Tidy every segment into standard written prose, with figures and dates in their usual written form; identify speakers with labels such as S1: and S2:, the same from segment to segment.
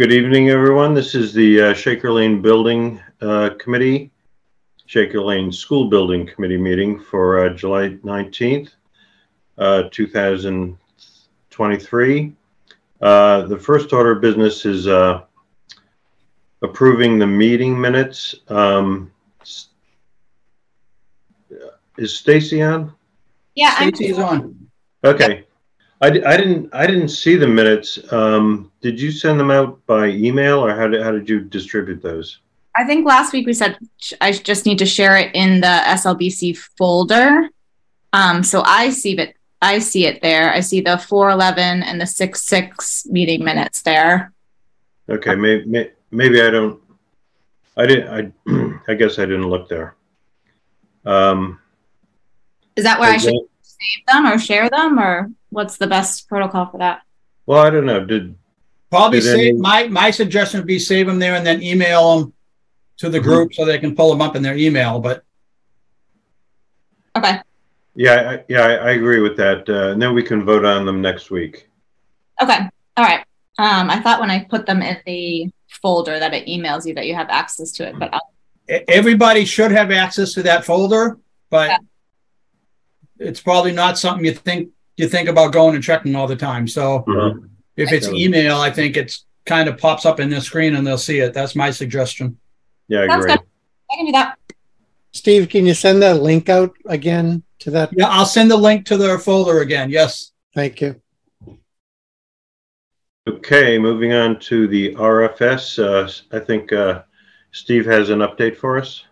S1: Good evening, everyone. This is the Shaker Lane Building Committee, Shaker Lane School Building Committee meeting for July 19th, 2023. The first order of business is approving the meeting minutes. Is Stacy on?
S2: Yeah,
S3: Stacy's on.
S1: Okay. Yep. I didn't see the minutes. Did you send them out by email, or how did you distribute those?
S2: I think last week we said I just need to share it in the SLBC folder. So I see it there. I see the 4/11 and the 6/6 meeting minutes there.
S1: Okay, maybe I don't. I guess I didn't look there.
S2: Is that where I should save them or share them, or what's the best protocol for that?
S1: Well, I don't know.
S3: My suggestion would be save them there and then email them to the group so they can pull them up in their email. But
S2: okay.
S1: Yeah, I agree with that. And then we can vote on them next week.
S2: Okay. All right. I thought when I put them in the folder that it emails you that you have access to it, but
S3: everybody should have access to that folder, but it's probably not something you think about going and checking all the time. So if it's email, I think it's kind of pops up in the screen and they'll see it. That's my suggestion.
S1: Yeah, I agree.
S2: I can do that.
S4: Steve, can you send that link out again to that?
S3: Yeah, I'll send the link to the folder again. Yes.
S4: Thank you.
S1: Okay, moving on to the RFS. I think Steve has an update for us.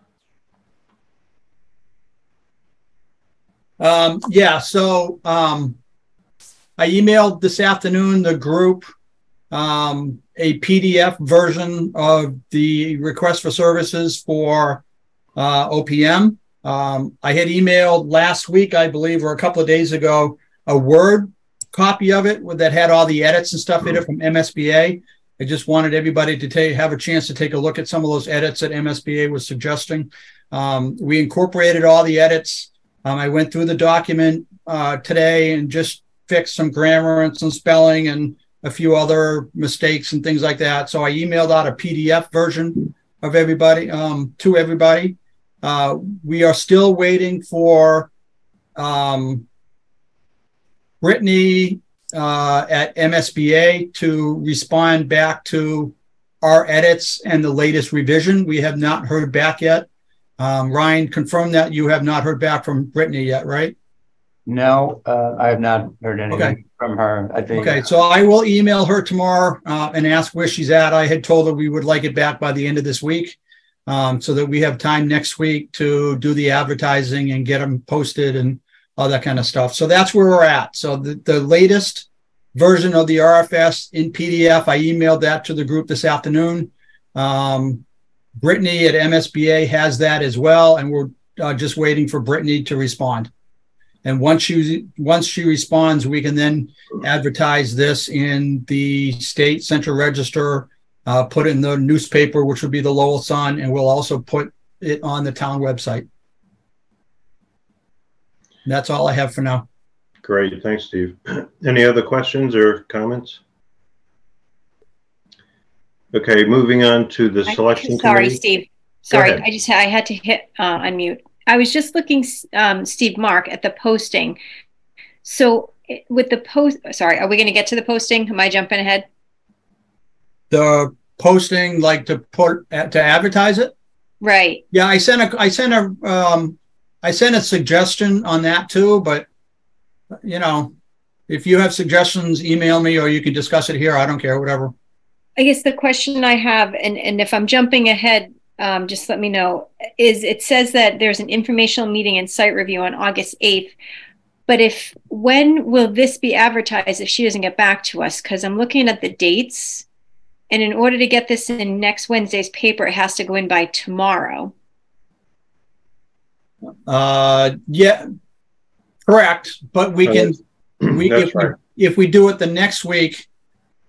S3: So I emailed this afternoon the group a PDF version of the request for services for OPM. I had emailed last week, I believe, or a couple of days ago, a Word copy of it that had all the edits and stuff in it from MSBA. I just wanted everybody to have a chance to take a look at some of those edits that MSBA was suggesting. We incorporated all the edits. I went through the document today and just fixed some grammar and some spelling and a few other mistakes and things like that. So I emailed out a PDF version of everybody to everybody. We are still waiting for Brittany at MSBA to respond back to our edits and the latest revision. We have not heard back yet. Ryan, confirm that you have not heard back from Brittany yet, right?
S5: No, I have not heard anything from her. I think.
S3: Okay, so I will email her tomorrow and ask where she's at. I had told her we would like it back by the end of this week so that we have time next week to do the advertising and get them posted and all that kind of stuff. So that's where we're at. So the latest version of the RFS in PDF, I emailed that to the group this afternoon. Brittany at MSBA has that as well, and we're just waiting for Brittany to respond. And once she responds, we can then advertise this in the state central register, put it in the newspaper, which would be the Lowell Sun, and we'll also put it on the town website. And that's all I have for now.
S1: Great, thanks, Steve. Any other questions or comments? Okay, moving on to the selection committee.
S6: Steve. Sorry, I had to hit unmute. I was just looking, Steve, Mark, at the posting. So with the post, sorry, are we going to get to the posting? Am I jumping ahead?
S3: The posting, like to advertise it? Right. Yeah, I sent a suggestion on that too, but you know, if you have suggestions, email me or you can discuss it here. I don't care, whatever.
S6: I guess the question I have, and if I'm jumping ahead, just let me know, is it says that there's an informational meeting and site review on August 8th. But when will this be advertised if she doesn't get back to us? Because I'm looking at the dates. And in order to get this in next Wednesday's paper, it has to go in by tomorrow.
S3: Yeah, correct. But we can, if we do it the next week,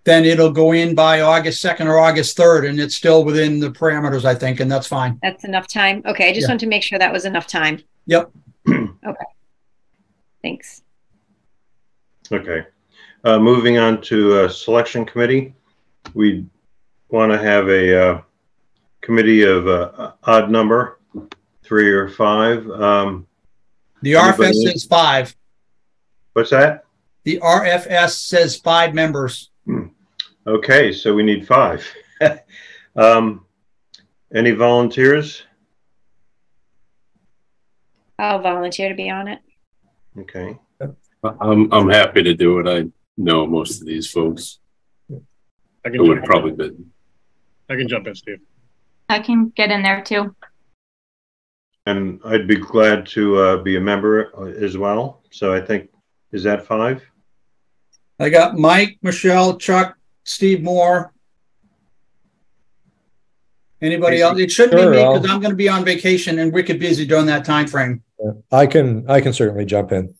S3: then it'll go in by August 2nd or August 3rd, and it's still within the parameters, I think, and that's fine.
S6: That's enough time? Okay, I just wanted to make sure that was enough time.
S3: Yep.
S6: Okay. Thanks.
S1: Okay. Moving on to selection committee. We want to have a committee of odd number, 3 or 5.
S3: The RFS says 5.
S1: What's that?
S3: The RFS says 5 members.
S1: Okay, so we need 5. Any volunteers?
S6: I'll volunteer to be on it.
S1: Okay.
S7: I'm happy to do it. I know most of these folks.
S8: I
S7: would probably be.
S8: I can jump in, Steve.
S2: I can get in there too.
S1: And I'd be glad to be a member as well. So I think, is that 5?
S3: I got Mike, Michelle, Chuck, Steve Moore. Anybody else? It shouldn't be me because I'm going to be on vacation and wicked busy during that time frame.
S9: I can certainly jump in.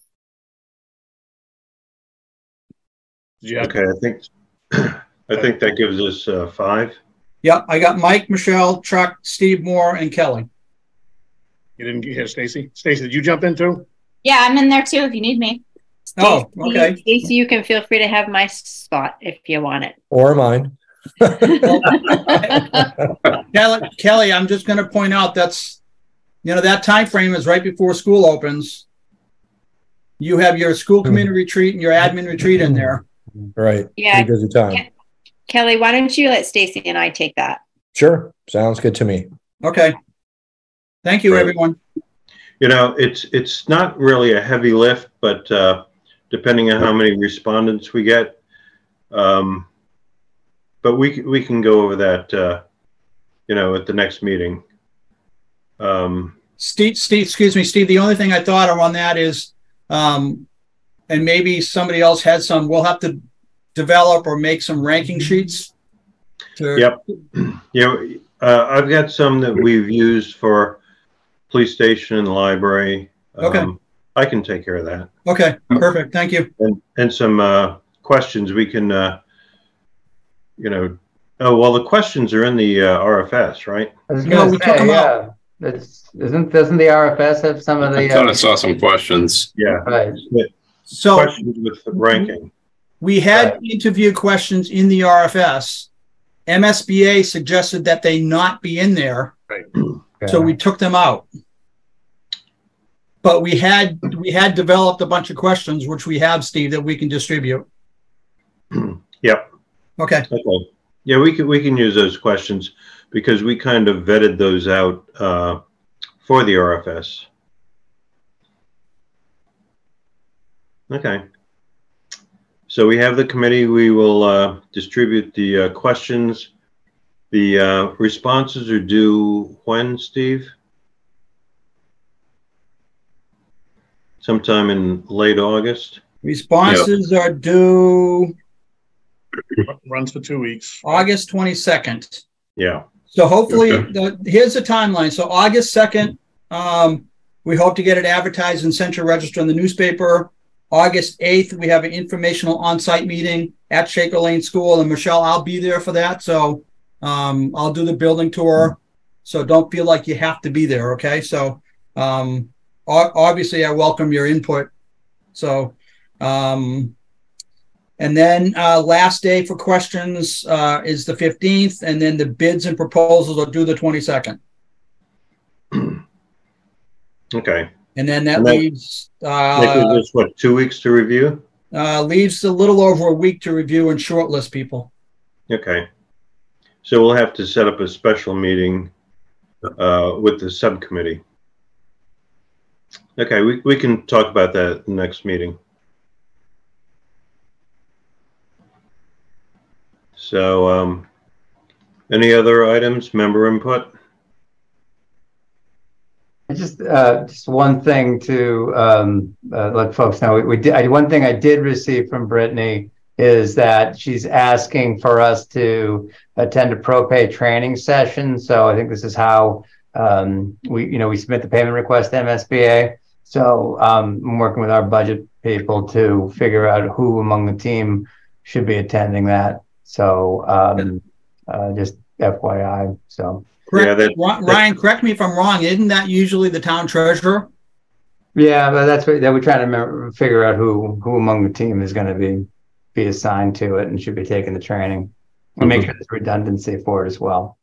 S1: Okay, I think that gives us 5.
S3: Yeah, I got Mike, Michelle, Chuck, Steve Moore, and Kelly.
S8: You didn't hear Stacy? Stacy, did you jump in too?
S2: Yeah, I'm in there too if you need me.
S3: Oh, okay.
S6: Stacy, you can feel free to have my spot if you want it.
S9: Or mine.
S3: Kelly, I'm just going to point out that's, that time frame is right before school opens. You have your school committee retreat and your admin retreat in there.
S9: Right.
S6: Yeah.
S9: Pretty busy time.
S6: Kelly, why don't you let Stacy and I take that?
S9: Sure. Sounds good to me.
S3: Okay. Thank you, everyone.
S1: It's not really a heavy lift, but depending on how many respondents we get, but we can go over that, at the next meeting.
S3: Steve, excuse me, Steve. The only thing I thought of on that is, and maybe somebody else had some. We'll have to develop or make some ranking sheets.
S1: Yep. I've got some that we've used for police station and library.
S3: Okay.
S1: I can take care of that.
S3: Okay. Perfect. Thank you.
S1: And some questions we can. The questions are in the RFS, right?
S3: No, we took them out.
S5: Doesn't the RFS have some of the?
S7: I thought I saw some questions.
S1: Yeah.
S5: Right.
S3: So
S1: questions with the ranking.
S3: We had interview questions in the RFS. MSBA suggested that they not be in there,
S8: right?
S3: So we took them out. But we had developed a bunch of questions, which we have, Steve, that we can distribute.
S1: Yep.
S3: Okay.
S1: Yeah, we can use those questions because we kind of vetted those out for the RFS. Okay. So we have the committee. We will distribute the questions. The responses are due when, Steve? Sometime in late August.
S3: Responses are due.
S8: Runs for 2 weeks.
S3: August 22nd.
S1: Yeah.
S3: So hopefully, here's the timeline. So August 2nd, we hope to get it advertised in Central Register in the newspaper. August 8th, we have an informational on-site meeting at Shaker Lane School. And Michelle, I'll be there for that. So I'll do the building tour. So don't feel like you have to be there, okay? So obviously, I welcome your input. So, and then last day for questions is the 15th, and then the bids and proposals are due the 22nd.
S1: Okay.
S3: And then that leaves
S1: us, what, 2 weeks to review?
S3: Leaves a little over a week to review and shortlist people.
S1: Okay. So we'll have to set up a special meeting with the subcommittee. Okay, we can talk about that at the next meeting. So, any other items, member input?
S5: Just one thing to let folks know. One thing I did receive from Brittany is that she's asking for us to attend a ProPay training session. So I think this is how we submit the payment request to MSBA. So I'm working with our budget people to figure out who among the team should be attending that. So just FYI. So
S3: Ryan, correct me if I'm wrong. Isn't that usually the town treasurer?
S5: Yeah, but that's what we're trying to figure out who among the team is going to be assigned to it and should be taking the training. And make sure there's redundancy for it as well.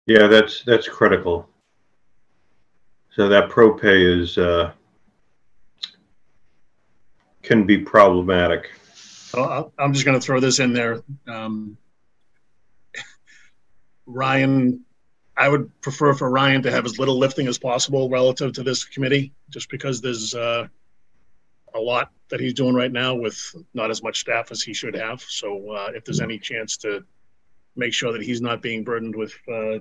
S1: Yeah, that's critical. So that pro pay is can be problematic.
S8: I'm just going to throw this in there. Ryan, I would prefer for Ryan to have as little lifting as possible relative to this committee, just because there's a lot that he's doing right now with not as much staff as he should have. So if there's any chance to make sure that he's not being burdened with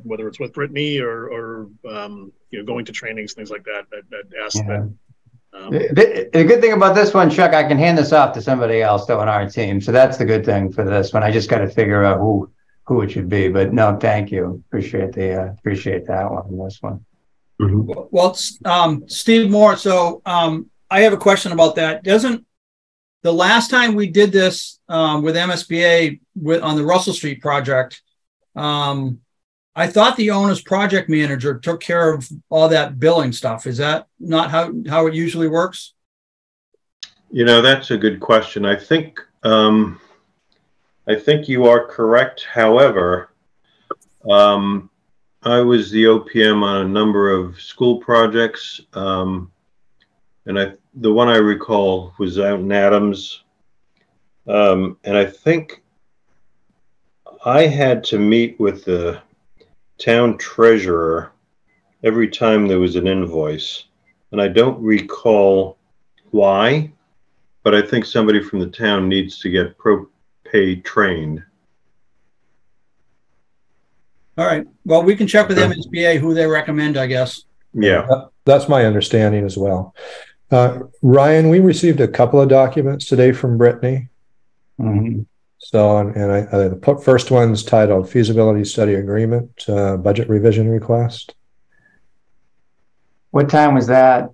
S8: whether it's with Brittany or going to trainings, things like that, I'd ask that.
S5: The good thing about this one, Chuck, I can hand this off to somebody else though on our team. So that's the good thing for this one. I just got to figure out who it should be. But no, thank you. Appreciate that one. This one.
S3: Mm-hmm. Well, Steve Moore. So I have a question about that. Doesn't the last time we did this with MSBA on the Russell Street project, I thought the owner's project manager took care of all that billing stuff. Is that not how it usually works?
S1: That's a good question. I think you are correct. However, I was the OPM on a number of school projects, and the one I recall was out in Adams, and I think I had to meet with the town treasurer every time there was an invoice, and I don't recall why, but I think somebody from the town needs to get pro pay trained.
S3: All right. Well, we can check with MSBA who they recommend, I guess.
S1: Yeah.
S9: That's my understanding as well. Ryan, we received a couple of documents today from Brittany.
S5: Mm-hmm.
S9: So, and the first one's titled Feasibility Study Agreement, Budget Revision Request.
S5: What time was that?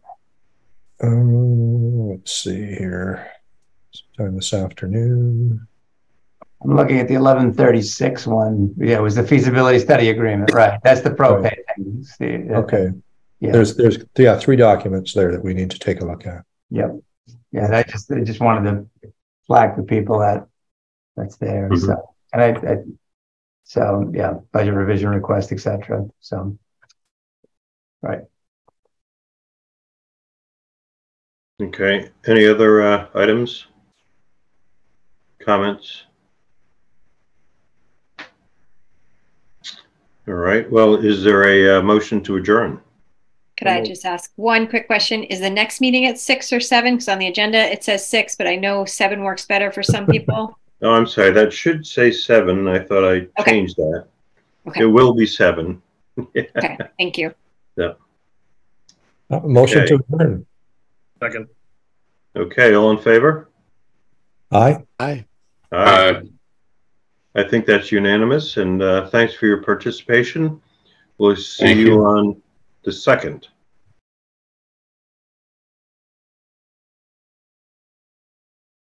S9: Let's see here. Sometime this afternoon.
S5: I'm looking at the 1136 one. Yeah, it was the feasibility study agreement, right? That's the pro pay thing. See,
S9: okay.
S5: Yeah.
S9: There's 3 documents there that we need to take a look at.
S5: Yep. Yeah, I just wanted to flag for people that's there. Mm-hmm. So, and so yeah, budget revision request, etc. So, right.
S1: Okay. Any other items? Comments? All right. Well, is there a motion to adjourn?
S6: Could I just ask one quick question? Is the next meeting at 6 or 7? Because on the agenda it says 6, but I know 7 works better for some people.
S1: Oh, I'm sorry. That should say 7. I thought I changed that. Okay. It will be 7.
S6: Yeah. Okay. Thank you.
S1: Yeah.
S9: Motion to adjourn.
S8: Second.
S1: Okay. All in favor?
S9: Aye.
S7: Aye.
S1: Aye. I think that's unanimous. And thanks for your participation. We'll see you on the 2nd.